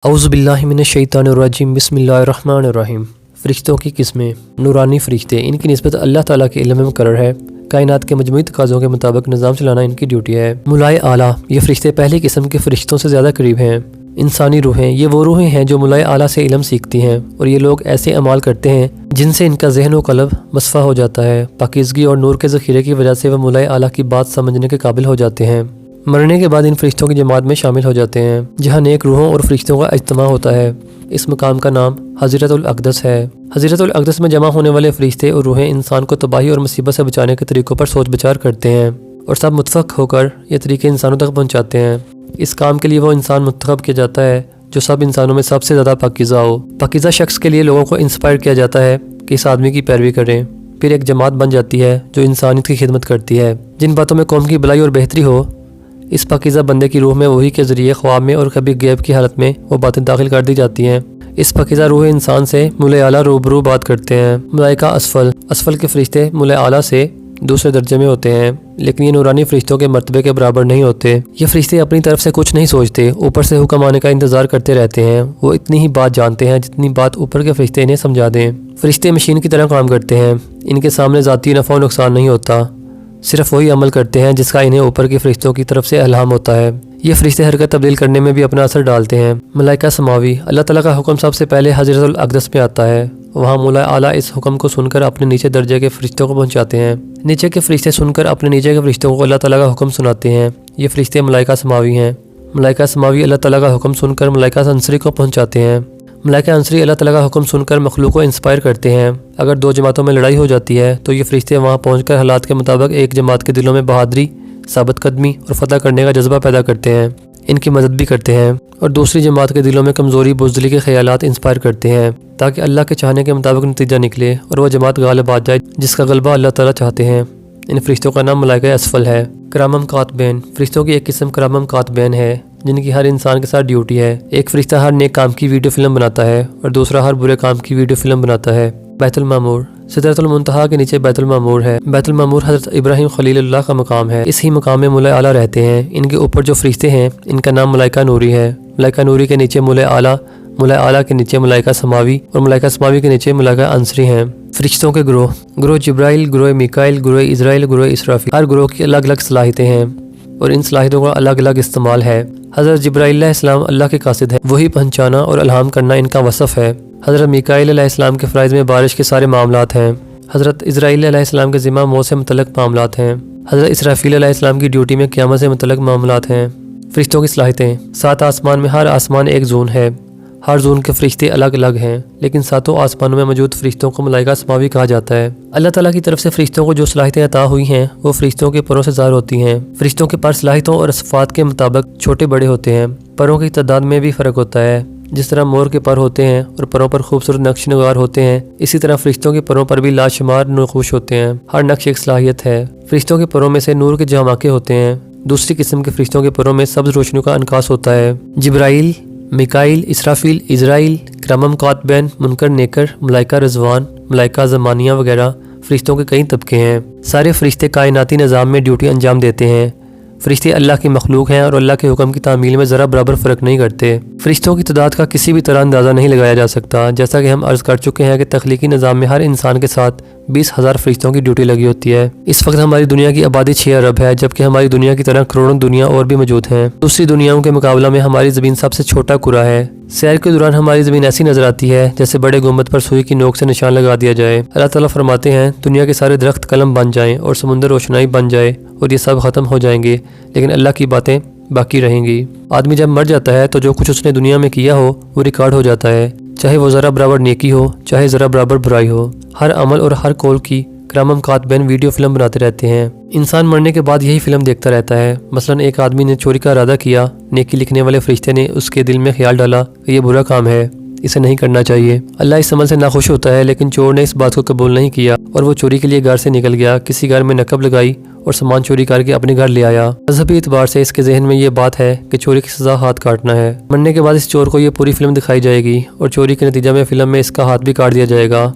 औज़ुबिल्लाहि मिनश्शैतानिर्रजीम बिस्मिल्लाहिर्रहमानिर्रहीम। फ़रिश्तों की किस्में। नूरानी फ़रिश्ते, इनकी निस्बत अल्लाह ताला के इल्म में मुकर्रर है। कायनात के मजमूई तकाज़ों के मुताबिक निज़ाम चलाना इनकी ड्यूटी है। मुलाए आला, ये फ़रिश्ते पहली किस्म के फ़रिश्तों से ज़्यादा करीब हैं। इंसानी रूहें, ये वो रूहें हैं जो मुलाए आला से इल्म सीखती हैं, और ये लोग ऐसे अमाल करते हैं जिनसे इनका ज़हन व क़ल्ब मसफ़ा हो जाता है। पाकीज़गी और नूर के ज़ख़ीरे की वजह से वह मुलाए आला की बात समझने के काबिल हो जाते हैं। मरने के बाद इन फ़रिश्तों की जमात में शामिल हो जाते हैं, जहाँ नेक रूहों और फ़रिश्तों का इज्तिमा होता है। इस मकाम का नाम हज़रतुल अक़दस है। हज़रतुल अक़दस में जमा होने वाले फ़रिश्ते और रूहें इंसान को तबाही और मुसीबत से बचाने के तरीक़ों पर सोच विचार करते हैं, और सब मुत्तफ़क़ होकर ये तरीके इंसानों तक पहुँचाते हैं। इस काम के लिए वो इंसान मुंतखब किया जाता है जो सब इंसानों में सबसे ज़्यादा पाकीज़ा हो। पाकीज़ा शख्स के लिए लोगों को इंस्पायर किया जाता है कि इस आदमी की पैरवी करें। फिर एक जमात बन जाती है जो इंसानियत की खिदमत करती है। जिन बातों में कौम की भलाई और बेहतरी हो, इस पाकीज़ा बंदे की रूह में वही के ज़रिए ख्वाब में और कभी गैब की हालत में वो बातें दाखिल कर दी जाती हैं। इस पाकीज़ा रूह इंसान से मुले आला रूबरू बात करते हैं। मलाइका असफल के फ़रिश्ते मुले आला से दूसरे दर्जे में होते हैं, लेकिन ये नूरानी फ़रिश्तों के मर्तबे के बराबर नहीं होते। ये फ़रिश्ते अपनी तरफ से कुछ नहीं सोचते, ऊपर से हुक्म आने का इंतज़ार करते रहते हैं। वो इतनी ही बात जानते हैं जितनी बात ऊपर के फ़रिश्ते इन्हें समझा दें। फ़रिश्ते मशीन की तरह काम करते हैं। इनके सामने ज़ाती नफ़ा और नुकसान नहीं होता, सिर्फ वही अमल करते हैं जिसका इन्हें ऊपर के फ़रिश्तों की तरफ से इल्हाम होता है। ये फ़रिश्ते हरकत तब्दील करने में भी अपना असर डालते हैं। मलाइका समावी, अल्लाह ताला का हुक्म सबसे पहले हज़रतुल अक़दस में आता है। वहाँ मुला आला इस हुक्म को सुनकर अपने नीचे दर्जे के फ़रिश्तों को पहुँचाते हैं। नीचे के फ़रिश्ते सुनकर अपने नीचे के फ़रिश्तों को अल्लाह ताला का हुक्म सुनाते हैं। ये फ़रिश्ते मलाइका समावी हैं। मलाइका समावी अल्लाह ताला का हुक्म सुनकर मलाइका अंसरी को पहुँचाते हैं। मलाइका अंसरी अल्लाह ताला का हुक्म सुनकर मखलूक को इंस्पायर करते हैं। अगर दो जमातों में लड़ाई हो जाती है तो ये फ़रिश्ते वहाँ पहुँचकर हालात के मुताबिक एक जमात के दिलों में बहादरी, साबित कदमी और फतह करने का जज्बा पैदा करते हैं। इनकी मदद भी करते हैं, और दूसरी जमात के दिलों में कमज़ोरी, बुज़दिली के ख़यालात इंस्पायर करते हैं, ताकि अल्लाह के चाहने के मुताबिक नतीजा निकले और वह जमात गालिब आ जाए जिसका गलबा अल्लाह ताला चाहते हैं। इन फ़रिश्तों का नाम मलाइका असफल है। करामम कातबैन, फ़रिश्तों की एक किस्म करामम कातबैन है, जिनकी हर इंसान के साथ ड्यूटी है। एक फ़रिश्ता हर नेक काम की वीडियो फिल्म बनाता है और दूसरा हर बुरे काम की वीडियो फिल्म बनाता है। बैतुल मामूर, सिदरतुल मुंतहा के नीचे बैतुल मामूर है। बैतुल मामूर हज़रत इब्राहीम खलीलुल्लाह का मकाम है। इसी मकाम में मुला आला रहते हैं। इनके ऊपर जो फ़रिश्ते हैं इनका नाम मलाइका नूरी है। मलाइका नूरी के नीचे मुला आला के नीचे मलाइका समावी, और मलाइका समावी के नीचे मलाइका अंसरी हैं। फ़रिश्तों के ग्रोह जिब्राईल, ग्रोह मीकाईल, ग्रोह इज़राईल, ग्रोह इसराफील। हर ग्रोह की अलग अलग सलाहियतें हैं और इन सलाहियतों का अलग अलग इस्तेमाल है। हज़रत जिब्राईल अलैहिस्सलाम अल्लाह के कासिद हैं, वही पहचाना और इल्हाम करना इनका वसफ़ है। हज़रत मिकाईल अलैहिस्सलाम के फ़राइज़ में बारिश के सारे मामलात हैं। हज़रत इज़राईल अलैहिस्सलाम के ज़िम्मा मौत से मुतल्लिक़ मामलात हैं। हज़रत इसराफील अलैहिस्सलाम की ड्यूटी में क़यामत से मुतल्लिक़ मामलात हैं। फ़रिश्तों की सलाहियतें। 7 आसमान में हर आसमान एक ज़ोन है। हर ज़ोन के फ़रिश्ते अलग अलग हैं, लेकिन सातों आसमानों में मौजूद फ़रिश्तों को मलाइका समावी कहा जाता है। अल्लाह ताला की तरफ से फ़रिश्तों को जो सलाहियतें अता हुई हैं वो फ़रिश्तों के परों से ज़ाहिर होती हैं। फ़रिश्तों के पर सलाहियतों और सिफ़ात के मुताबिक छोटे बड़े होते हैं। परों की तादाद में भी फ़र्क होता है। जिस तरह मोर के पर होते हैं और परों पर खूबसूरत नक्श नगार होते हैं, इसी तरह फ़रिश्तों के परों पर भी लाशुमार नक़ूश होते हैं। हर नक्श एक सलाहियत है। फ़रिश्तों के परों में से नूर के जमाके होते हैं। दूसरी किस्म के फ़रिश्तों के परों में सब्ज़ रोशनी का अनकास होता है। जिब्राईल, मिकाईल, इसराफील, इज़राईल, करामम कातबैन, मुनकर नेकर, मलाइका रज़वान, मलाइका ज़मानिया वगैरह फ़रिश्तों के कई तबके हैं। सारे फ़रिश्ते कायनाती निज़ाम में ड्यूटी अंजाम देते हैं। फ़रिश्ते अल्लाह की मखलूक हैं और अल्लाह के हुक्म की तामील में ज़रा बराबर फ़र्क नहीं करते। फ़रिश्तों की तादाद का किसी भी तरह अंदाज़ा नहीं लगाया जा सकता। जैसा कि हम अर्ज़ कर चुके हैं कि तख्लीकी निज़ाम में हर इंसान के साथ 20,000 फ़रिश्तों की ड्यूटी लगी होती है। इस वक्त हमारी दुनिया की आबादी 6 अरब है, जबकि हमारी दुनिया की तरह करोड़ों दुनिया और भी मौजूद हैं। दूसरी दुनियाओं के मुकाबला में हमारी ज़मीन सबसे छोटा कुरा है। सैर के दौरान हमारी ज़मीन ऐसी नज़र आती है जैसे बड़े गुम्बद पर सुई की नोक से निशान लगा दिया जाए। अल्लाह ताला फरमाते हैं, दुनिया के सारे दरख्त कलम बन जाएं और समुंदर रोशनाई बन जाए और ये सब ख़त्म हो जाएंगे, लेकिन अल्लाह की बातें बाकी रहेंगी। आदमी जब मर जाता है तो जो कुछ उसने दुनिया में किया हो वो रिकॉर्ड हो जाता है, चाहे वो ज़रा बराबर नेकी हो, चाहे ज़रा बराबर बुराई हो। हर अमल और हर कौल की करामम कातबैन वीडियो फिल्म बनाते रहते हैं। इंसान मरने के बाद यही फिल्म देखता रहता है। मसलन एक आदमी ने चोरी का इरादा किया, नेकी लिखने वाले फ़रिश्ते ने उसके दिल में ख्याल डाला कि ये बुरा काम है, इसे नहीं करना चाहिए। अल्लाह इस अमल से नाखुश होता है, लेकिन चोर ने इस बात को कबूल नहीं किया और वो चोरी के लिए घर से निकल गया। किसी घर में नकब लगाई और सामान चोरी करके अपने घर ले आया। मजहबी एतबार से इसके जहन में ये बात है कि चोरी की सज़ा हाथ काटना है। मरने के बाद इस चोर को ये पूरी फिल्म दिखाई जाएगी और चोरी के नतीजा में फ़िल्म में इसका हाथ भी काट दिया जाएगा।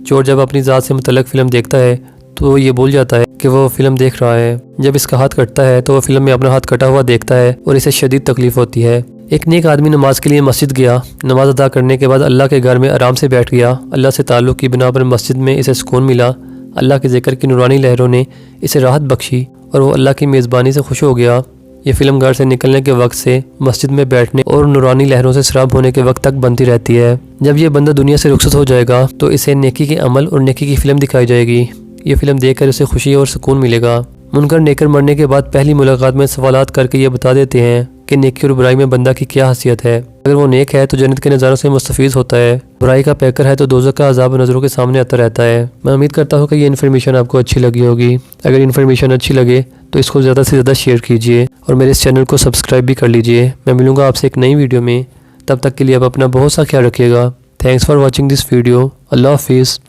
चोर जब अपनी ज़ात से मुतल्लिक़ फ़िल्म देखता है तो ये भूल जाता है कि वो फिल्म देख रहा है। जब इसका हाथ कटता है तो वह फिल्म में अपना हाथ कटा हुआ देखता है और इसे शदीद तकलीफ होती है। ایک نیک آدمی نماز کے لیے مسجد گیا، نماز ادا کرنے کے بعد اللہ کے گھر میں آرام سے بیٹھ گیا۔ اللہ سے تعلق کی بنا پر مسجد میں اسے سکون ملا، اللہ کے ذکر کی نورانی لہروں نے اسے راحت بخشی اور وہ اللہ کی میزبانی سے خوش ہو گیا۔ یہ فلم گھر سے نکلنے کے وقت سے مسجد میں بیٹھنے اور نورانی لہروں سے سراب ہونے کے وقت تک بنتی رہتی ہے۔ جب یہ بندہ دنیا سے رخصت ہو جائے گا تو اسے نیکی کے عمل اور نیکی کی فلم دکھائی جائے گی۔ یہ فلم دیکھ کر اسے خوشی اور سکون ملے گا۔ منکر نیکر مرنے کے بعد پہلی ملاقات میں سوالات کر کے یہ بتا دیتے ہیں کہ نیکی اور برائی میں بندہ کی کیا حیثیت ہے۔ اگر وہ نیک ہے تو جنت کے نظاروں سے مستفیض ہوتا ہے، برائی کا پیکر ہے تو دوزخ کا عذاب نظروں کے سامنے آتا رہتا ہے۔ میں امید کرتا ہوں کہ یہ انفارمیشن آپ کو اچھی لگی ہوگی۔ اگر انفارمیشن اچھی لگے تو اس کو زیادہ سے زیادہ شیئر کیجیے اور میرے اس چینل کو سبسکرائب بھی کر لیجیے۔ میں ملوں گا آپ سے ایک نئی ویڈیو میں، تب تک کے لیے آپ اپنا بہت سا خیال رکھیے گا۔ Thanks for watching this video. اللہ حافظ۔